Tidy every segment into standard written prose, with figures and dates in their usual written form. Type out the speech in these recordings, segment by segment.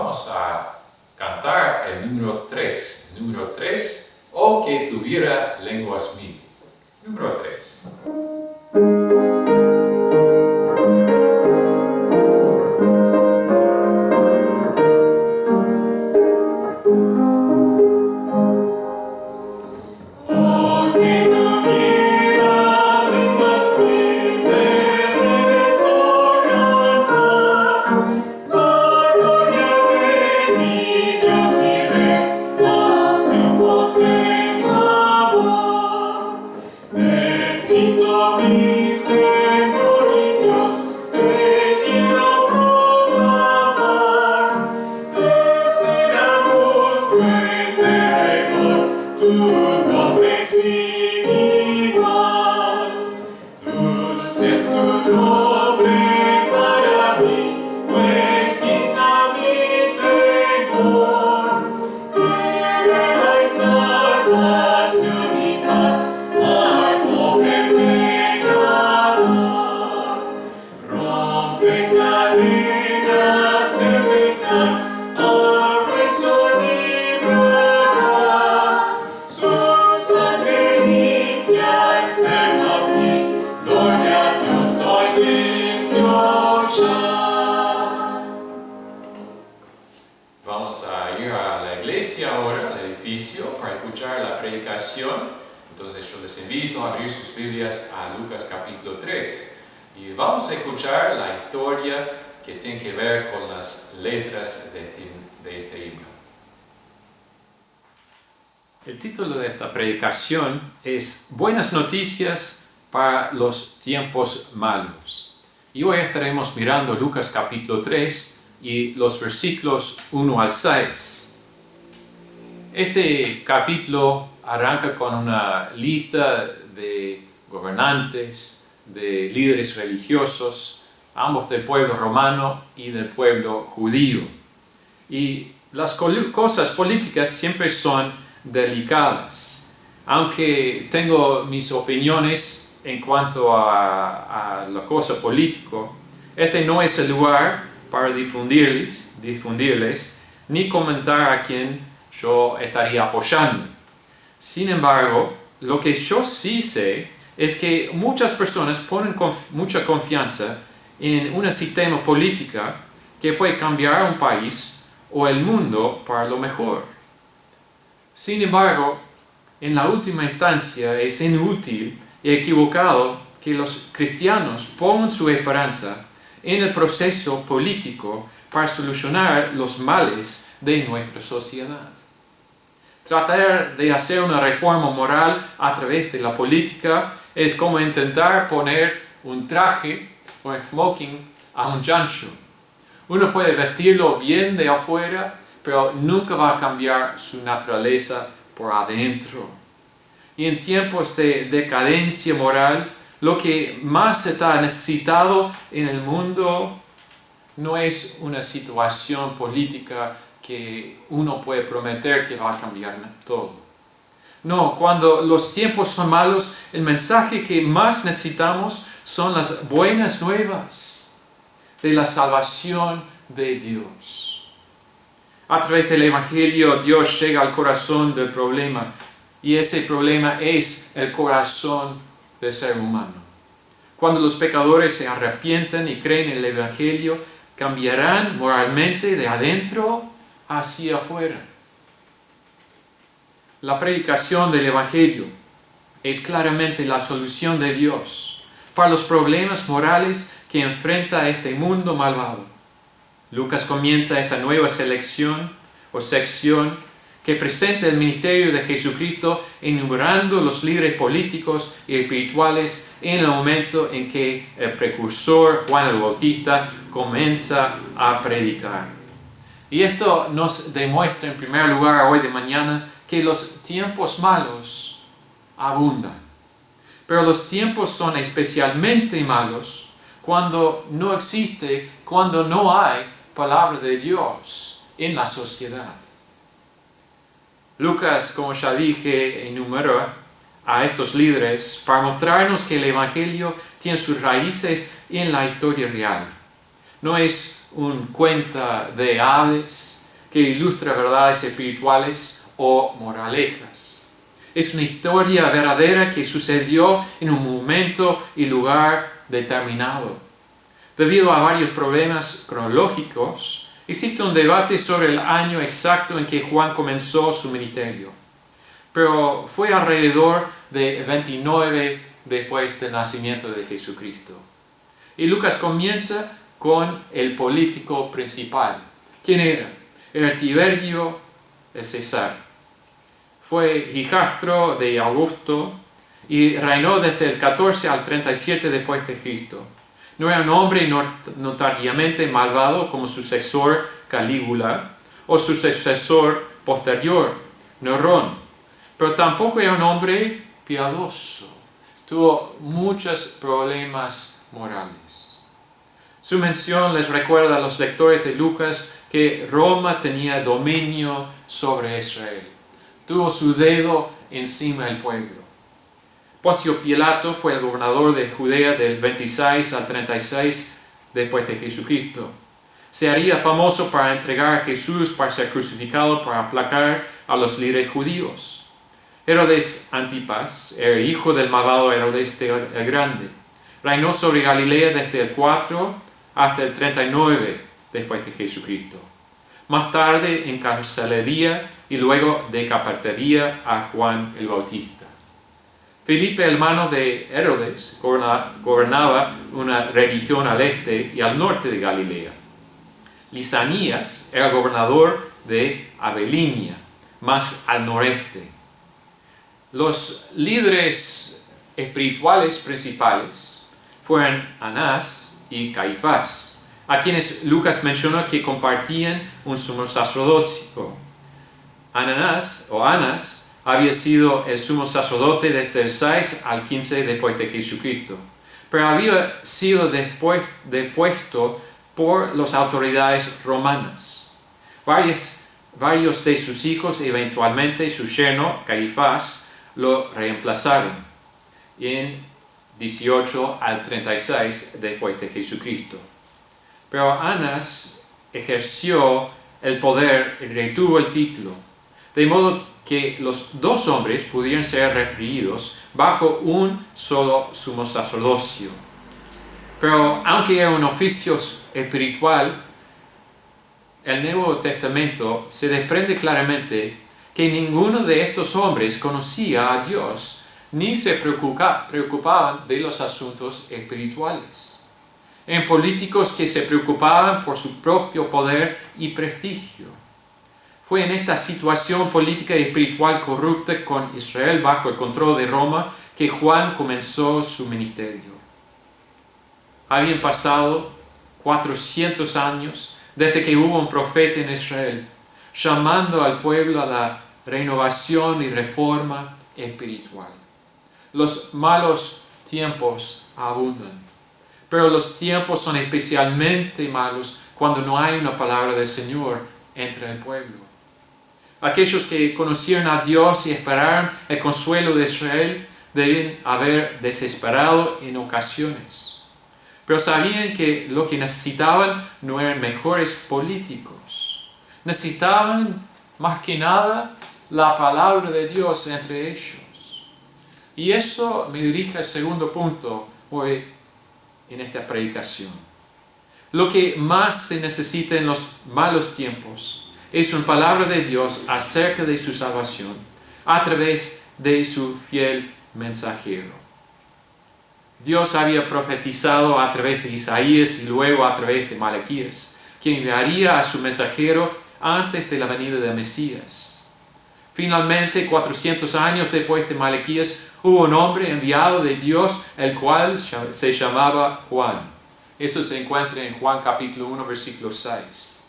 vamos a cantar el número 3. Número 3, oh que tuviera lenguas mil. Número 3. Vamos a ir a la iglesia ahora, al edificio, para escuchar la predicación. Entonces yo les invito a abrir sus Biblias a Lucas capítulo 3. Y vamos a escuchar la historia que tiene que ver con las letras de este himno. El título de esta predicación es Buenas noticias para los tiempos malos. Y hoy estaremos mirando Lucas capítulo 3 y los versículos 1 al 6. Este capítulo arranca con una lista de gobernantes, de líderes religiosos, ambos del pueblo romano y del pueblo judío. Y las cosas políticas siempre son delicadas. Aunque tengo mis opiniones en cuanto a la cosa política, este no es el lugar para difundirles, ni comentar a quién yo estaría apoyando. Sin embargo, lo que yo sí sé es que muchas personas ponen mucha confianza en un sistema político que puede cambiar un país o el mundo para lo mejor. Sin embargo, en la última instancia es inútil y equivocado que los cristianos pongan su esperanza en el proceso político para solucionar los males de nuestra sociedad. Tratar de hacer una reforma moral a través de la política es como intentar poner un traje o un smoking a un chancho. Uno puede vestirlo bien de afuera, pero nunca va a cambiar su naturaleza por adentro. Y en tiempos de decadencia moral, lo que más está necesitado en el mundo no es una situación política que uno puede prometer que va a cambiar todo. No, cuando los tiempos son malos, el mensaje que más necesitamos son las buenas nuevas de la salvación de Dios. A través del Evangelio, Dios llega al corazón del problema, y ese problema es el corazón del ser humano. Cuando los pecadores se arrepienten y creen en el Evangelio, cambiarán moralmente de adentro hacia afuera. La predicación del Evangelio es claramente la solución de Dios para los problemas morales que enfrenta este mundo malvado. Lucas comienza esta nueva sección que presenta el ministerio de Jesucristo enumerando los líderes políticos y espirituales en el momento en que el precursor Juan el Bautista comienza a predicar. Y esto nos demuestra en primer lugar hoy de mañana que los tiempos malos abundan. Pero los tiempos son especialmente malos cuando no hay palabra de Dios en la sociedad. Lucas, como ya dije, enumera a estos líderes para mostrarnos que el Evangelio tiene sus raíces en la historia real. No es un cuento de hadas que ilustra verdades espirituales o moralejas. Es una historia verdadera que sucedió en un momento y lugar determinado. Debido a varios problemas cronológicos, existe un debate sobre el año exacto en que Juan comenzó su ministerio. Pero fue alrededor de 29 después del nacimiento de Jesucristo. Y Lucas comienza con el político principal. ¿Quién era? Era Tiberio César. Fue hijastro de Augusto y reinó desde el 14 al 37 después de Cristo. No era un hombre notoriamente malvado como su sucesor Calígula o su sucesor posterior, Nerón, pero tampoco era un hombre piadoso. Tuvo muchos problemas morales. Su mención les recuerda a los lectores de Lucas que Roma tenía dominio sobre Israel. Tuvo su dedo encima del pueblo. Poncio Pilato fue el gobernador de Judea del 26 al 36 después de Jesucristo. Se haría famoso para entregar a Jesús para ser crucificado para aplacar a los líderes judíos. Herodes Antipas era hijo del malvado Herodes el Grande. Reinó sobre Galilea desde el 4 hasta el 39 después de Jesucristo. Más tarde encarcelaría y luego decapitaría a Juan el Bautista. Felipe, hermano de Herodes, gobernaba una región al este y al norte de Galilea. Lisanías era gobernador de Abilinia, más al noreste. Los líderes espirituales principales fueron Anás y Caifás, a quienes Lucas menciona que compartían un sumo sacerdocio. Anás había sido el sumo sacerdote desde el 6 al 15 después de Jesucristo, pero había sido depuesto por las autoridades romanas. Varios de sus hijos, eventualmente su yerno, Caifás, lo reemplazaron en 18 al 36 después de Jesucristo. Pero Anás ejerció el poder y retuvo el título, de modo que los dos hombres pudieran ser referidos bajo un solo sumo sacerdocio. Pero aunque era un oficio espiritual, el Nuevo Testamento se desprende claramente que ninguno de estos hombres conocía a Dios ni se preocupaban de los asuntos espirituales. Eran políticos que se preocupaban por su propio poder y prestigio. Fue en esta situación política y espiritual corrupta con Israel bajo el control de Roma que Juan comenzó su ministerio. Habían pasado 400 años desde que hubo un profeta en Israel, llamando al pueblo a la renovación y reforma espiritual. Los malos tiempos abundan, pero los tiempos son especialmente malos cuando no hay una palabra del Señor entre el pueblo. Aquellos que conocieron a Dios y esperaron el consuelo de Israel deben haber desesperado en ocasiones. Pero sabían que lo que necesitaban no eran mejores políticos. Necesitaban más que nada la palabra de Dios entre ellos. Y eso me dirige al segundo punto hoy en esta predicación. Lo que más se necesita en los malos tiempos es una palabra de Dios acerca de su salvación a través de su fiel mensajero. Dios había profetizado a través de Isaías y luego a través de Malaquías, que enviaría a su mensajero antes de la venida del Mesías. Finalmente, 400 años después de Malaquías, hubo un hombre enviado de Dios, el cual se llamaba Juan. Eso se encuentra en Juan capítulo 1, versículo 6.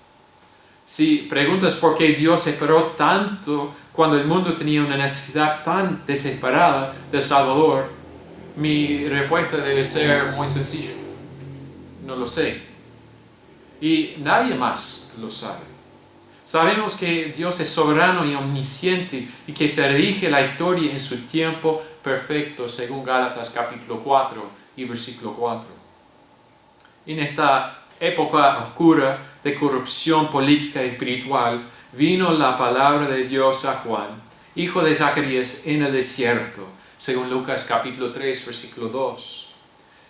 Si preguntas por qué Dios esperó tanto cuando el mundo tenía una necesidad tan desesperada del Salvador, mi respuesta debe ser muy sencilla. No lo sé. Y nadie más lo sabe. Sabemos que Dios es soberano y omnisciente y que se dirige la historia en su tiempo perfecto, según Gálatas capítulo 4 y versículo 4. En esta época oscura de corrupción política y espiritual, vino la palabra de Dios a Juan, hijo de Zacarías, en el desierto, según Lucas capítulo 3, versículo 2.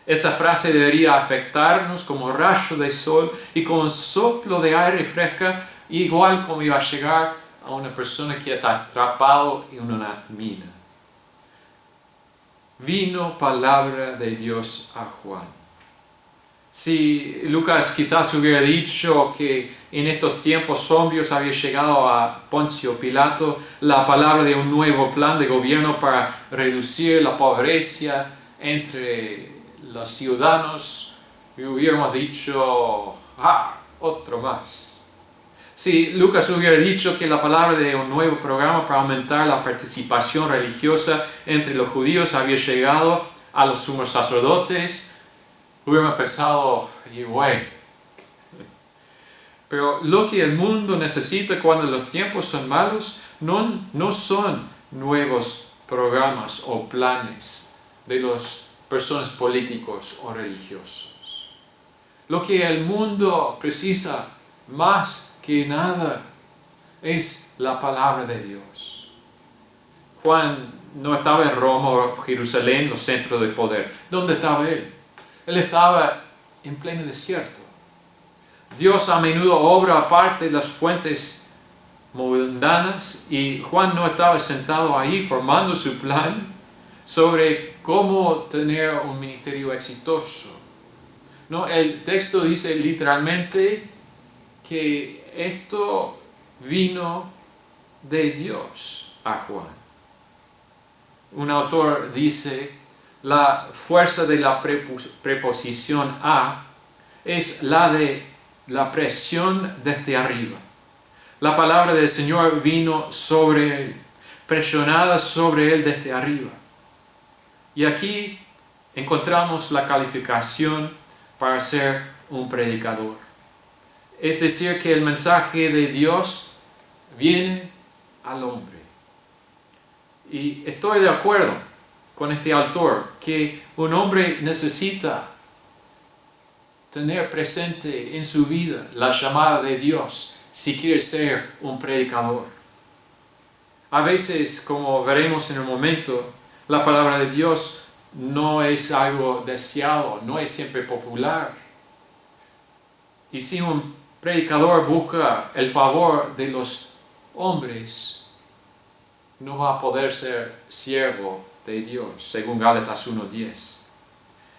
Esa frase debería afectarnos como rayo de sol y como un soplo de aire fresca, igual como iba a llegar a una persona que está atrapado en una mina. Vino palabra de Dios a Juan. Si Lucas quizás hubiera dicho que en estos tiempos sombríos había llegado a Poncio Pilato la palabra de un nuevo plan de gobierno para reducir la pobreza entre los ciudadanos, y hubiéramos dicho, otro más. Si Lucas hubiera dicho que la palabra de un nuevo programa para aumentar la participación religiosa entre los judíos había llegado a los sumos sacerdotes, hubiéramos pensado, y bueno. Pero lo que el mundo necesita cuando los tiempos son malos no son nuevos programas o planes de las personas políticos o religiosos. Lo que el mundo precisa más que nada es la palabra de Dios. Juan no estaba en Roma o Jerusalén, los centros de poder. ¿Dónde estaba él? Él estaba en pleno desierto. Dios a menudo obra aparte de las fuentes mundanas y Juan no estaba sentado ahí formando su plan sobre cómo tener un ministerio exitoso. No, el texto dice literalmente que esto vino de Dios a Juan. Un autor dice, la fuerza de la preposición a es la de la presión desde arriba. La palabra del Señor vino sobre él, presionada sobre él desde arriba. Y aquí encontramos la calificación para ser un predicador. Es decir, que el mensaje de Dios viene al hombre. Y estoy de acuerdo con este autor que un hombre necesita tener presente en su vida la llamada de Dios si quiere ser un predicador. A veces, como veremos en un momento, la palabra de Dios no es algo deseado, no es siempre popular. Y si un predicador busca el favor de los hombres, no va a poder ser siervo de Dios, según Gálatas 1:10.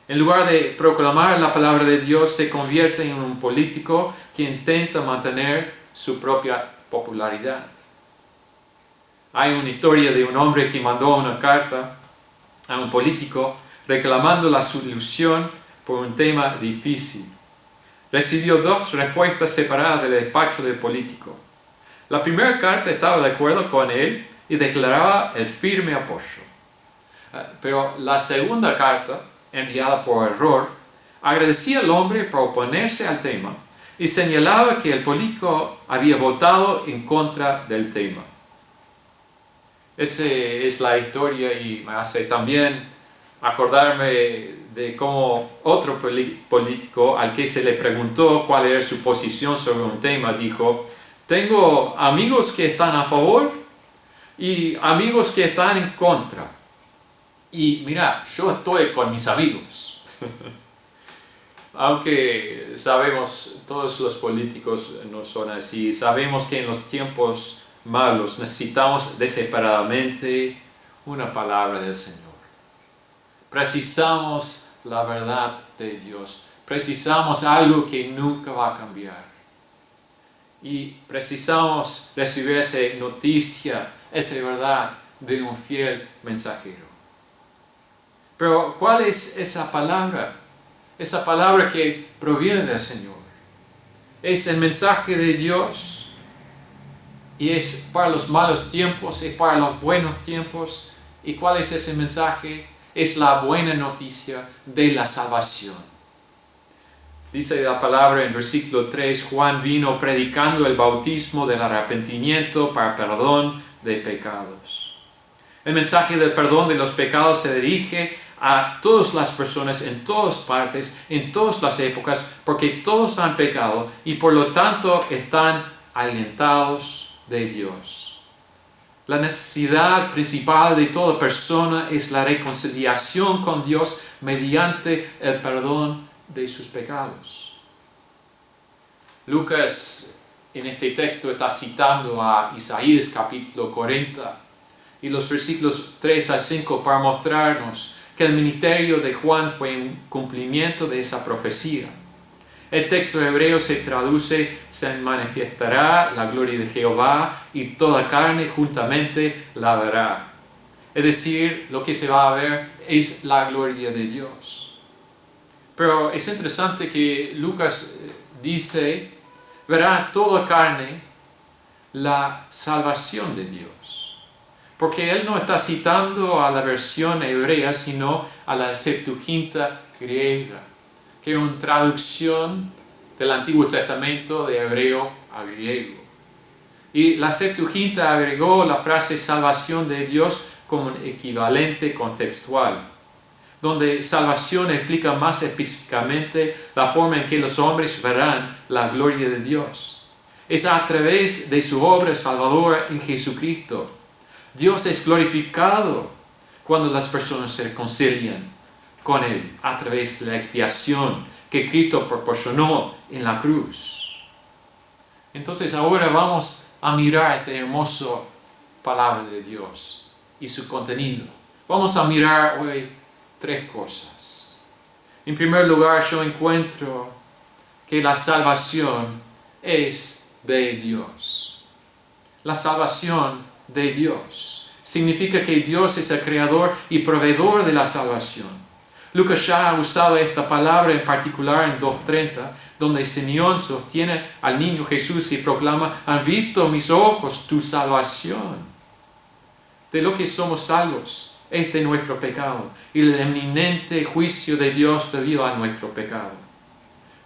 En lugar de proclamar la palabra de Dios, se convierte en un político que intenta mantener su propia popularidad. Hay una historia de un hombre que mandó una carta a un político reclamando la solución por un tema difícil. Recibió 2 respuestas separadas del despacho del político. La primera carta estaba de acuerdo con él y declaraba el firme apoyo. Pero la segunda carta, enviada por error, agradecía al hombre por oponerse al tema y señalaba que el político había votado en contra del tema. Esa es la historia y me hace también acordarme de cómo otro político al que se le preguntó cuál era su posición sobre un tema dijo: tengo amigos que están a favor y amigos que están en contra. Y mira, yo estoy con mis amigos. Aunque sabemos, todos los políticos no son así. Sabemos que en los tiempos malos necesitamos desesperadamente una palabra del Señor. Precisamos la verdad de Dios. Precisamos algo que nunca va a cambiar. Y precisamos recibir esa noticia, esa verdad de un fiel mensajero. Pero ¿cuál es esa palabra? Esa palabra que proviene del Señor. Es el mensaje de Dios. Y es para los malos tiempos, es para los buenos tiempos. ¿Y cuál es ese mensaje? Es la buena noticia de la salvación. Dice la palabra en versículo 3, Juan vino predicando el bautismo del arrepentimiento para perdón de pecados. El mensaje del perdón de los pecados se dirige a todas las personas en todas partes, en todas las épocas, porque todos han pecado y por lo tanto están alienados de Dios. La necesidad principal de toda persona es la reconciliación con Dios mediante el perdón de sus pecados. Lucas en este texto está citando a Isaías capítulo 40 y los versículos 3 al 5 para mostrarnos que el ministerio de Juan fue un cumplimiento de esa profecía. El texto hebreo se traduce: se manifestará la gloria de Jehová y toda carne juntamente la verá. Es decir, lo que se va a ver es la gloria de Dios. Pero es interesante que Lucas dice: verá toda carne la salvación de Dios. Porque él no está citando a la versión hebrea, sino a la Septuaginta griega, que es una traducción del Antiguo Testamento de hebreo a griego. Y la Septuaginta agregó la frase salvación de Dios como un equivalente contextual, donde salvación explica más específicamente la forma en que los hombres verán la gloria de Dios. Es a través de su obra salvadora en Jesucristo. Dios es glorificado cuando las personas se reconcilian con Él a través de la expiación que Cristo proporcionó en la cruz. Entonces ahora vamos a mirar esta hermosa palabra de Dios y su contenido. Vamos a mirar hoy tres cosas. En primer lugar, yo encuentro que la salvación es de Dios. La salvación de Dios significa que Dios es el creador y proveedor de la salvación. Lucas ya ha usado esta palabra en particular en 2:30, donde Simeón sostiene al niño Jesús y proclama: han visto mis ojos tu salvación. De lo que somos salvos es de nuestro pecado y el eminente juicio de Dios debido a nuestro pecado.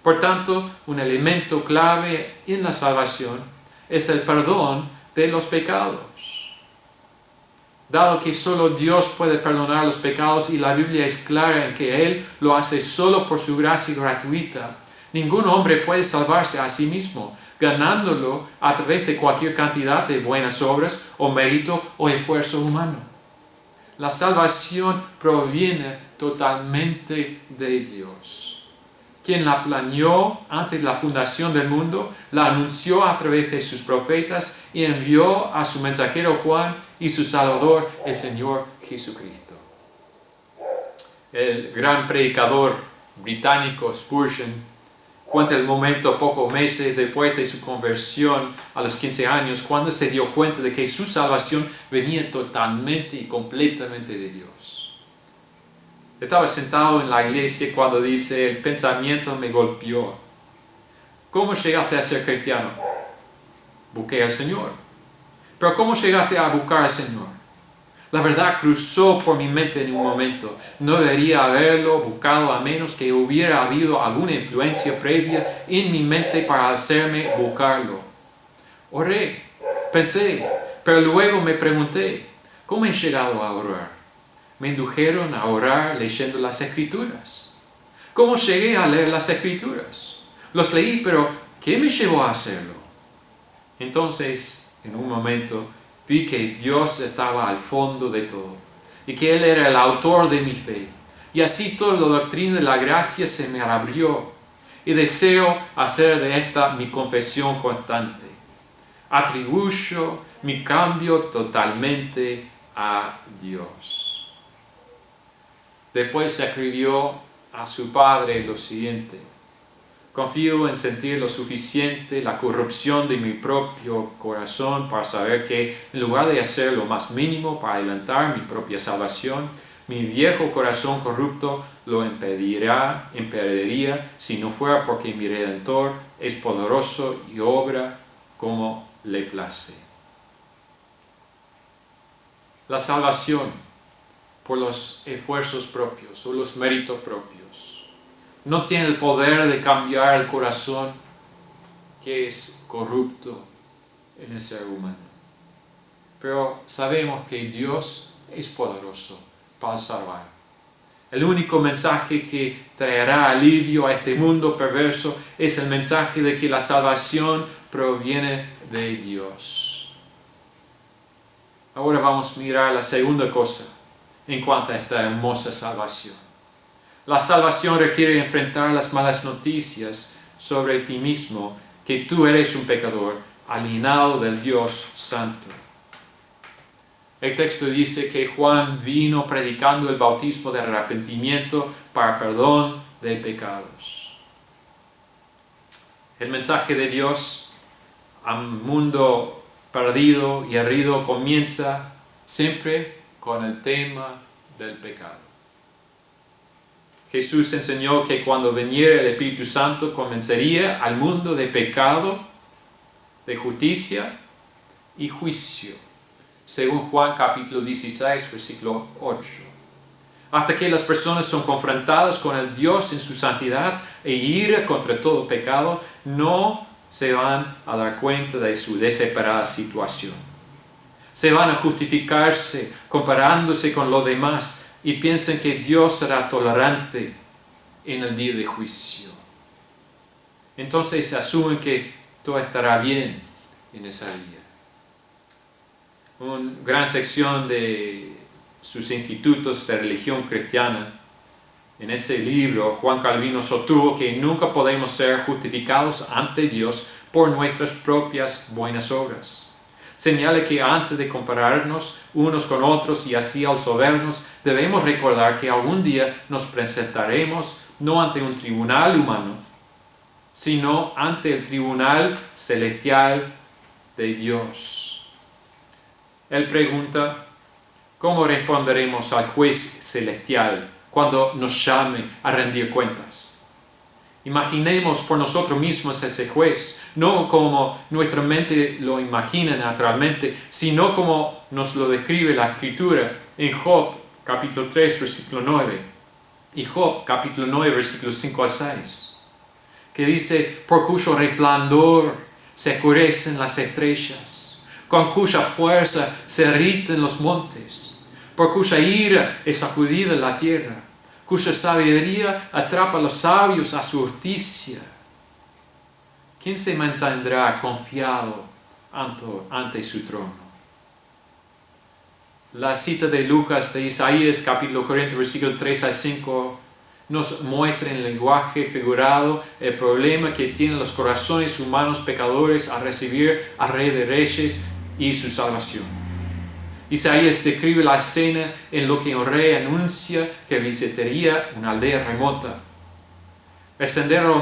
Por tanto, un elemento clave en la salvación es el perdón de los pecados. Dado que solo Dios puede perdonar los pecados y la Biblia es clara en que Él lo hace solo por su gracia gratuita, ningún hombre puede salvarse a sí mismo, ganándolo a través de cualquier cantidad de buenas obras o mérito o esfuerzo humano. La salvación proviene totalmente de Dios, quien la planeó antes de la fundación del mundo, la anunció a través de sus profetas y envió a su mensajero Juan y su Salvador, el Señor Jesucristo. El gran predicador británico Spurgeon cuenta el momento pocos meses después de su conversión a los 15 años, cuando se dio cuenta de que su salvación venía totalmente y completamente de Dios. Estaba sentado en la iglesia cuando dice: el pensamiento me golpeó. ¿Cómo llegaste a ser cristiano? Busqué al Señor. Pero ¿cómo llegaste a buscar al Señor? La verdad cruzó por mi mente en un momento. No debería haberlo buscado a menos que hubiera habido alguna influencia previa en mi mente para hacerme buscarlo. Oré, pensé, pero luego me pregunté: ¿cómo he llegado a orar? Me indujeron a orar leyendo las Escrituras. ¿Cómo llegué a leer las Escrituras? Los leí, pero ¿qué me llevó a hacerlo? Entonces, en un momento, vi que Dios estaba al fondo de todo y que Él era el autor de mi fe. Y así toda la doctrina de la gracia se me abrió y deseo hacer de esta mi confesión constante. Atribuyo mi cambio totalmente a Dios. Después se escribió a su padre lo siguiente: confío en sentir lo suficiente la corrupción de mi propio corazón para saber que, en lugar de hacer lo más mínimo para adelantar mi propia salvación, mi viejo corazón corrupto lo impediría si no fuera porque mi Redentor es poderoso y obra como le place. La salvación por los esfuerzos propios o los méritos propios no tiene el poder de cambiar el corazón que es corrupto en el ser humano. Pero sabemos que Dios es poderoso para salvar. El único mensaje que traerá alivio a este mundo perverso es el mensaje de que la salvación proviene de Dios. Ahora vamos a mirar la segunda cosa en cuanto a esta hermosa salvación. La salvación requiere enfrentar las malas noticias sobre ti mismo, que tú eres un pecador, alienado del Dios Santo. El texto dice que Juan vino predicando el bautismo de arrepentimiento para perdón de pecados. El mensaje de Dios al mundo perdido y herido comienza siempre con el tema del pecado. Jesús enseñó que cuando viniera el Espíritu Santo convencería al mundo de pecado, de justicia y juicio, según Juan capítulo 16, versículo 8. Hasta que las personas son confrontadas con el Dios en su santidad e ira contra todo pecado, no se van a dar cuenta de su desesperada situación. Se van a justificarse comparándose con los demás y piensan que Dios será tolerante en el día de juicio. Entonces asumen que todo estará bien en ese día. Una gran sección de sus institutos de religión cristiana, en ese libro Juan Calvino sostuvo que nunca podemos ser justificados ante Dios por nuestras propias buenas obras. Señala que antes de compararnos unos con otros y así absolvernos, debemos recordar que algún día nos presentaremos no ante un tribunal humano, sino ante el tribunal celestial de Dios. Él pregunta, ¿cómo responderemos al juez celestial cuando nos llame a rendir cuentas? Imaginemos por nosotros mismos ese juez, no como nuestra mente lo imagina naturalmente, sino como nos lo describe la Escritura en Job capítulo 3, versículo 9, y Job capítulo 9, versículos 5 al 6, que dice, por cuyo resplandor se oscurecen las estrellas, con cuya fuerza se derriten los montes, por cuya ira es sacudida la tierra, cuya sabiduría atrapa a los sabios a su justicia. ¿Quién se mantendrá confiado ante su trono? La cita de Lucas de Isaías capítulo 40 versículo 3 al 5 nos muestra en lenguaje figurado el problema que tienen los corazones humanos pecadores al recibir al Rey de Reyes y su salvación. Isaías describe la escena en lo que un rey anuncia que visitaría una aldea remota. El sendero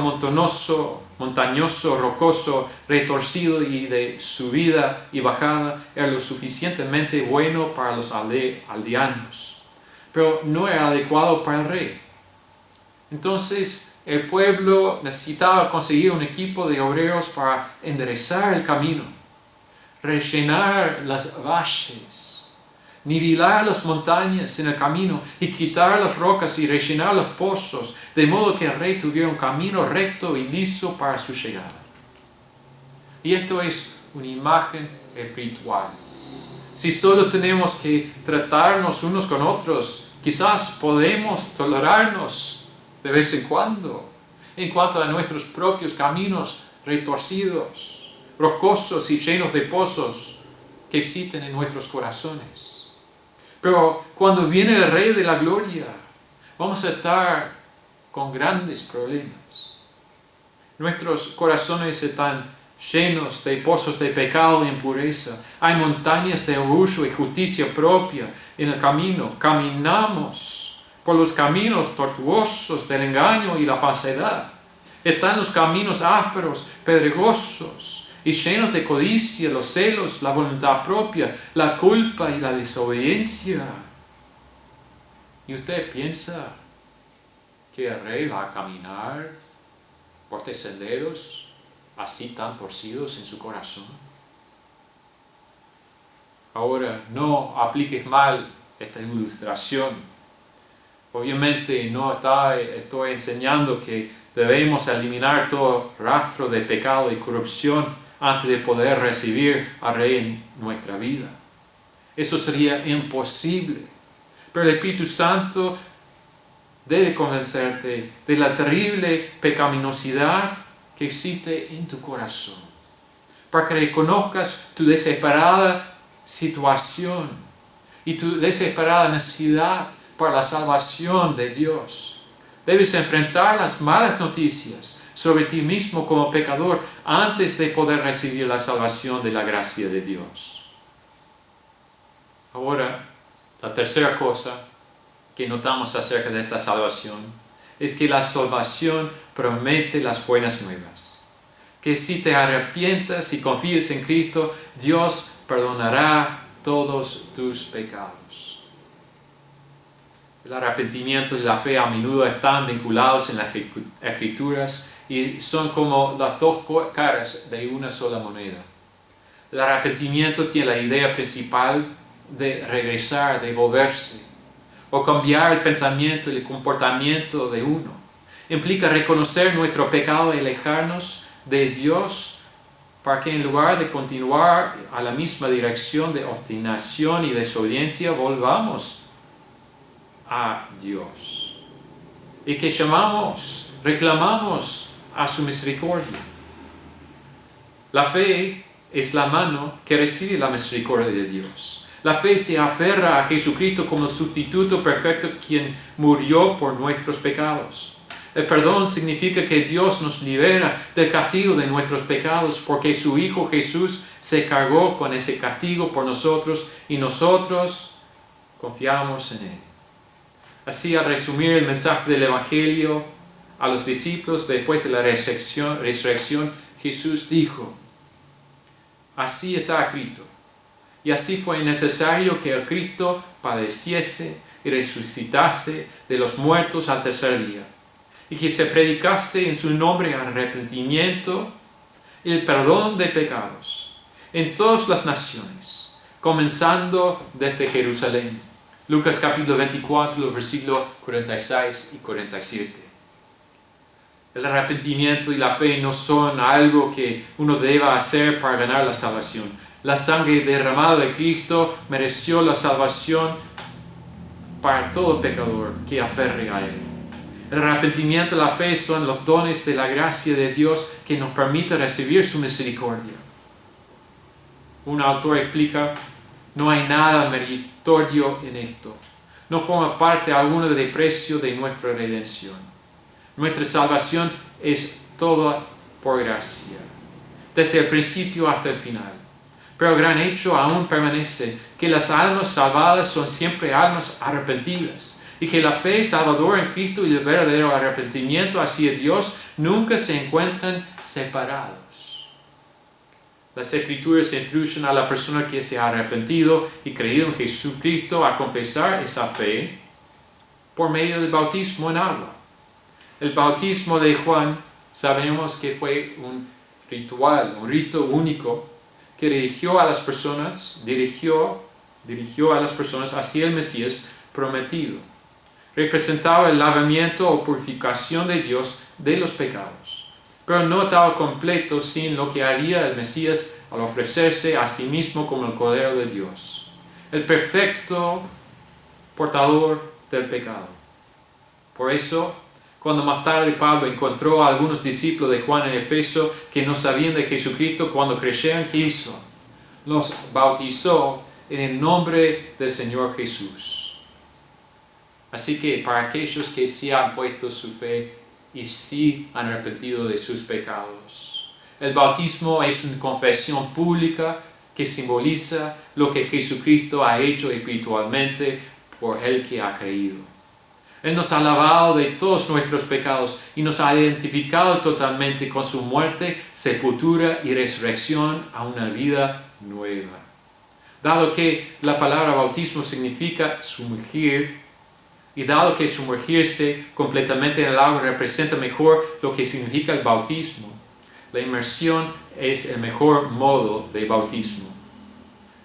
montañoso, rocoso, retorcido y de subida y bajada era lo suficientemente bueno para los aldeanos, pero no era adecuado para el rey. Entonces el pueblo necesitaba conseguir un equipo de obreros para enderezar el camino, rellenar las valles, nivelar las montañas en el camino y quitar las rocas y rellenar los pozos, de modo que el rey tuviera un camino recto y liso para su llegada. Y esto es una imagen espiritual. Si solo tenemos que tratarnos unos con otros, quizás podemos tolerarnos de vez en cuando a nuestros propios caminos retorcidos, rocosos y llenos de pozos que existen en nuestros corazones. Pero cuando viene el Rey de la Gloria, vamos a estar con grandes problemas. Nuestros corazones están llenos de pozos de pecado e impureza. Hay montañas de orgullo y justicia propia en el camino. Caminamos por los caminos tortuosos del engaño y la falsedad. Están los caminos ásperos, pedregosos y llenos de codicia, los celos, la voluntad propia, la culpa y la desobediencia. ¿Y usted piensa que el rey va a caminar por estos senderos así tan torcidos en su corazón? Ahora, no apliques mal esta ilustración. Obviamente no estoy enseñando que debemos eliminar todo rastro de pecado y corrupción antes de poder recibir al Rey en nuestra vida. Eso sería imposible. Pero el Espíritu Santo debe convencerte de la terrible pecaminosidad que existe en tu corazón, para que reconozcas tu desesperada situación y tu desesperada necesidad para la salvación de Dios. Debes enfrentar las malas noticias sobre ti mismo como pecador antes de poder recibir la salvación de la gracia de Dios. Ahora, la tercera cosa que notamos acerca de esta salvación es que la salvación promete las buenas nuevas. Que si te arrepientas y confíes en Cristo, Dios perdonará todos tus pecados. El arrepentimiento y la fe a menudo están vinculados en las Escrituras y son como las dos caras de una sola moneda. El arrepentimiento tiene la idea principal de regresar, de volverse, o cambiar el pensamiento y el comportamiento de uno. Implica reconocer nuestro pecado y alejarnos de Dios para que en lugar de continuar a la misma dirección de obstinación y desobediencia, volvamos a Dios. Y que reclamamos a su misericordia. La fe es la mano que recibe la misericordia de Dios. La fe se aferra a Jesucristo como sustituto perfecto quien murió por nuestros pecados. El perdón significa que Dios nos libera del castigo de nuestros pecados porque su Hijo Jesús se cargó con ese castigo por nosotros y nosotros confiamos en Él. Así, al resumir el mensaje del Evangelio a los discípulos después de la resurrección, Jesús dijo: así está escrito. Y así fue necesario que el Cristo padeciese y resucitase de los muertos al tercer día, y que se predicase en su nombre arrepentimiento y el perdón de pecados en todas las naciones, comenzando desde Jerusalén. Lucas capítulo 24, versículos 46 y 47. El arrepentimiento y la fe no son algo que uno deba hacer para ganar la salvación. La sangre derramada de Cristo mereció la salvación para todo pecador que aferre a Él. El arrepentimiento y la fe son los dones de la gracia de Dios que nos permite recibir su misericordia. Un autor explica: no hay nada meritorio en esto. No forma parte alguna del precio de nuestra redención. Nuestra salvación es toda por gracia, desde el principio hasta el final. Pero el gran hecho aún permanece, que las almas salvadas son siempre almas arrepentidas, y que la fe salvadora en Cristo y el verdadero arrepentimiento hacia Dios nunca se encuentran separados. Las Escrituras instruyen a la persona que se ha arrepentido y creído en Jesucristo a confesar esa fe por medio del bautismo en agua. El bautismo de Juan sabemos que fue un rito único que dirigió a las personas hacia el Mesías prometido. Representaba el lavamiento o purificación de Dios de los pecados, pero no estaba completo sin lo que haría el Mesías al ofrecerse a sí mismo como el Cordero de Dios, el perfecto portador del pecado. Por eso, cuando más tarde Pablo encontró a algunos discípulos de Juan en Efeso que no sabían de Jesucristo, cuando creyeron, ¿qué hizo? Los bautizó en el nombre del Señor Jesús. Así que para aquellos que sí han puesto su fe y sí han arrepentido de sus pecados, el bautismo es una confesión pública que simboliza lo que Jesucristo ha hecho espiritualmente por el que ha creído. Él nos ha lavado de todos nuestros pecados y nos ha identificado totalmente con su muerte, sepultura y resurrección a una vida nueva. Dado que la palabra bautismo significa sumergir, y dado que sumergirse completamente en el agua representa mejor lo que significa el bautismo, la inmersión es el mejor modo de bautismo.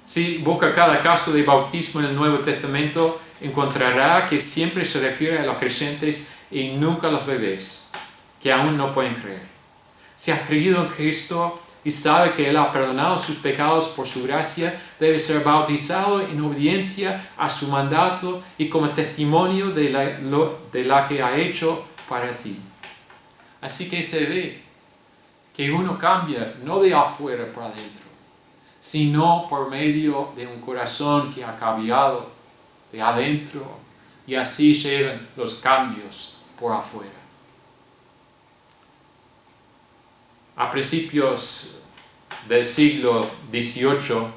Si busca cada caso de bautismo en el Nuevo Testamento, encontrará que siempre se refiere a los creyentes y nunca a los bebés, que aún no pueden creer. Si has creído en Cristo y sabe que Él ha perdonado sus pecados por su gracia, debe ser bautizado en obediencia a su mandato y como testimonio de la que ha hecho para ti. Así que se ve que uno cambia no de afuera para adentro, sino por medio de un corazón que ha cambiado de adentro, y así llevan los cambios por afuera. A principios del siglo XVIII,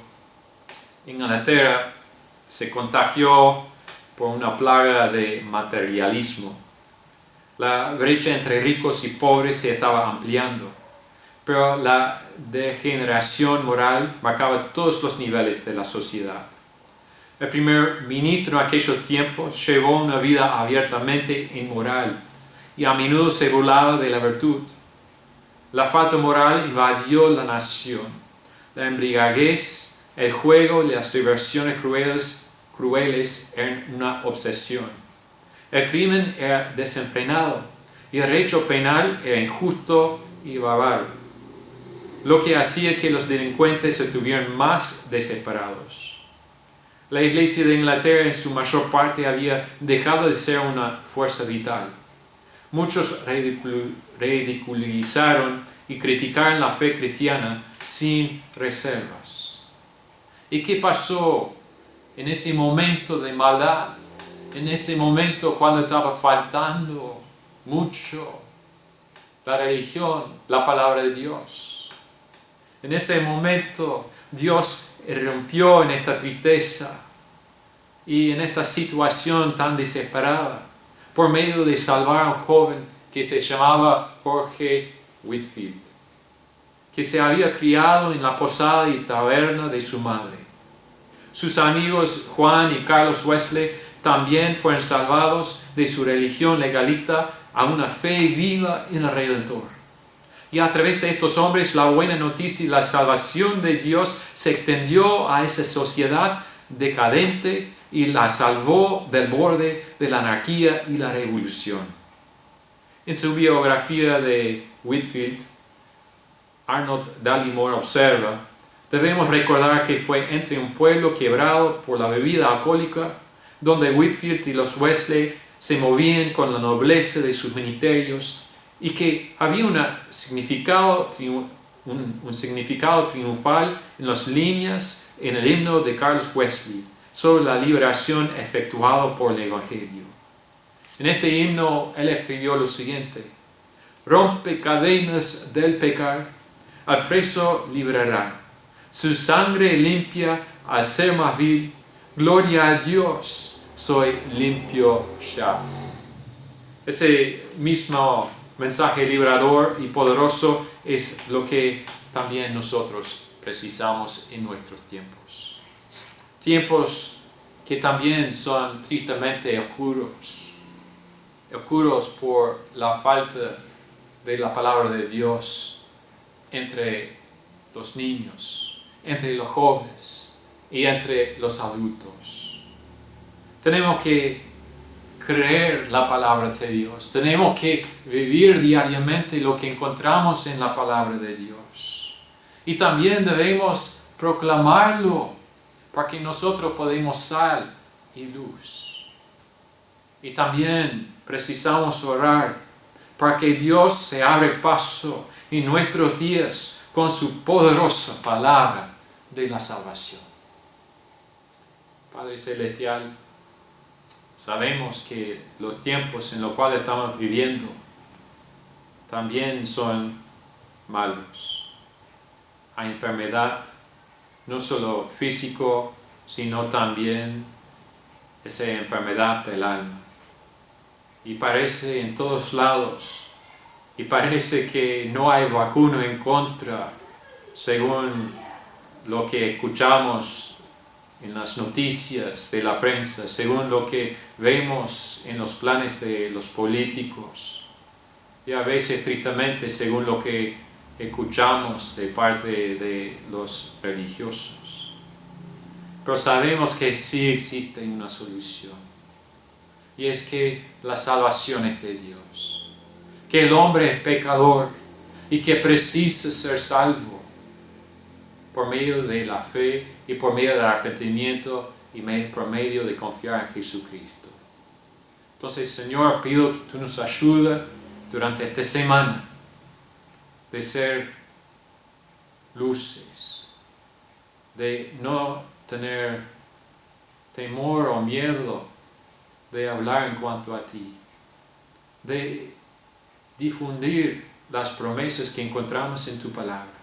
Inglaterra se contagió por una plaga de materialismo. La brecha entre ricos y pobres se estaba ampliando, pero la degeneración moral marcaba todos los niveles de la sociedad. El primer ministro en aquellos tiempos llevó una vida abiertamente inmoral y a menudo se burlaba de la virtud. La falta moral invadió la nación. La embriaguez, el juego y las diversiones crueles eran una obsesión. El crimen era desenfrenado y el derecho penal era injusto y bárbaro, lo que hacía que los delincuentes estuvieran más desesperados. La Iglesia de Inglaterra en su mayor parte había dejado de ser una fuerza vital. Muchos ridiculizaron y criticaron la fe cristiana sin reservas. ¿Y qué pasó en ese momento de maldad? En ese momento cuando estaba faltando mucho la religión, la palabra de Dios. En ese momento Dios irrumpió en esta tristeza y en esta situación tan desesperada por medio de salvar a un joven que se llamaba Jorge Whitefield, que se había criado en la posada y taberna de su madre. Sus amigos Juan y Carlos Wesley también fueron salvados de su religión legalista a una fe viva en el Redentor. Y a través de estos hombres la buena noticia y la salvación de Dios se extendió a esa sociedad decadente y la salvó del borde de la anarquía y la revolución. En su biografía de Whitefield, Arnold Dallimore observa: debemos recordar que fue entre un pueblo quebrado por la bebida alcohólica, donde Whitefield y los Wesley se movían con la nobleza de sus ministerios, y que había un significado triunfal en las líneas en el himno de Carlos Wesley sobre la liberación efectuada por el Evangelio. En este himno él escribió lo siguiente: rompe cadenas del pecar, al preso liberará, su sangre limpia al ser más vil, gloria a Dios, soy limpio ya. Ese mismo mensaje liberador y poderoso es lo que también nosotros precisamos en nuestros tiempos. Tiempos que también son tristemente oscuros por la falta de la palabra de Dios entre los niños, entre los jóvenes y entre los adultos. Tenemos que creer la palabra de Dios. Tenemos que vivir diariamente lo que encontramos en la palabra de Dios. Y también debemos proclamarlo para que nosotros podamos sal y luz. Y también precisamos orar para que Dios se abra paso en nuestros días con su poderosa palabra de la salvación. Padre Celestial, sabemos que los tiempos en los cuales estamos viviendo también son malos. Hay enfermedad, no solo físico, sino también esa enfermedad del alma. Y parece en todos lados, y parece que no hay vacuna en contra, según lo que escuchamos en las noticias de la prensa, según lo que vemos en los planes de los políticos, y a veces tristemente según lo que escuchamos de parte de los religiosos. Pero sabemos que sí existe una solución, y es que la salvación es de Dios, que el hombre es pecador y que precisa ser salvo, por medio de la fe y por medio del arrepentimiento y por medio de confiar en Jesucristo. Entonces, Señor, pido que tú nos ayudes durante esta semana de ser luces, de no tener temor o miedo de hablar en cuanto a ti, de difundir las promesas que encontramos en tu palabra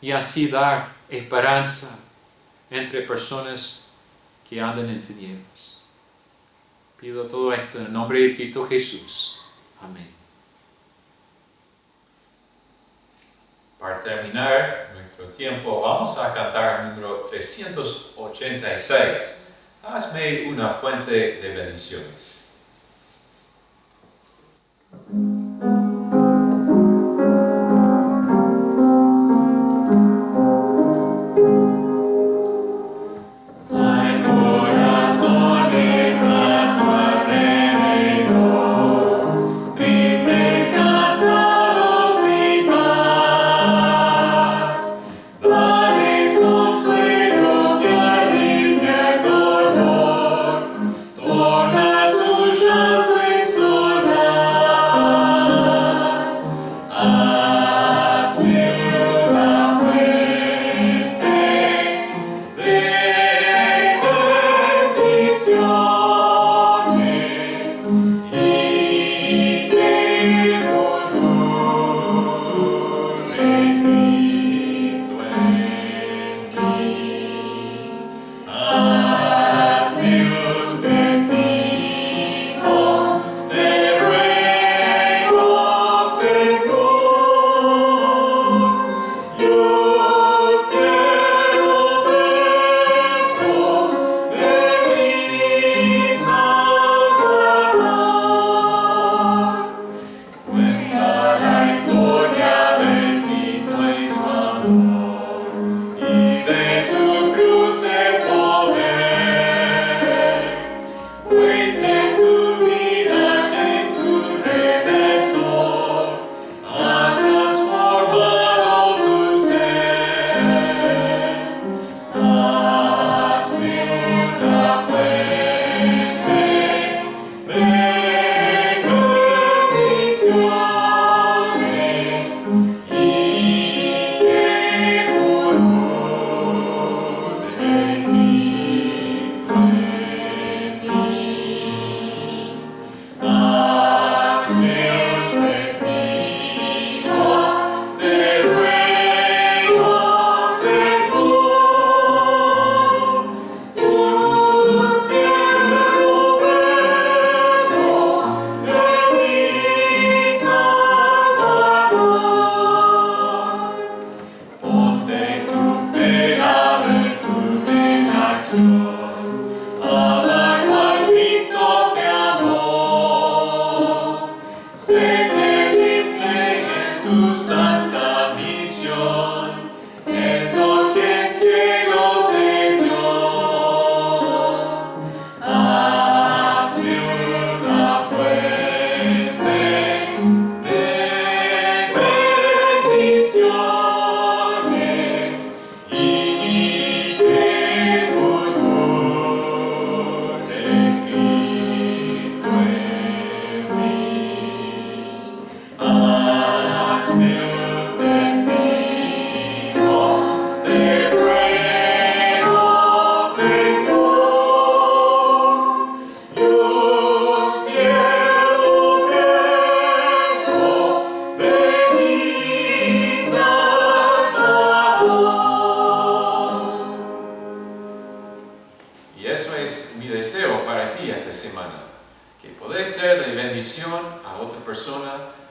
y así dar esperanza entre personas que andan en tinieblas. Pido todo esto en el nombre de Cristo Jesús. Amén. Para terminar nuestro tiempo, vamos a cantar el número 386. Hazme una fuente de bendiciones.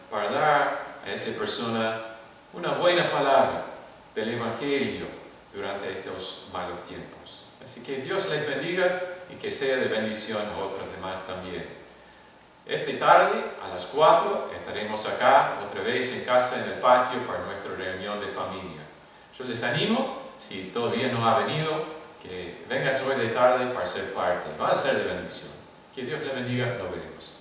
Para dar a esa persona una buena palabra del Evangelio durante estos malos tiempos. Así que Dios les bendiga y que sea de bendición a otros demás también. Esta tarde, a las 4, estaremos acá otra vez en casa, en el patio, para nuestra reunión de familia. Yo les animo, si todavía no ha venido, que vengas hoy de tarde para ser parte. Va a ser de bendición. Que Dios les bendiga, nos vemos.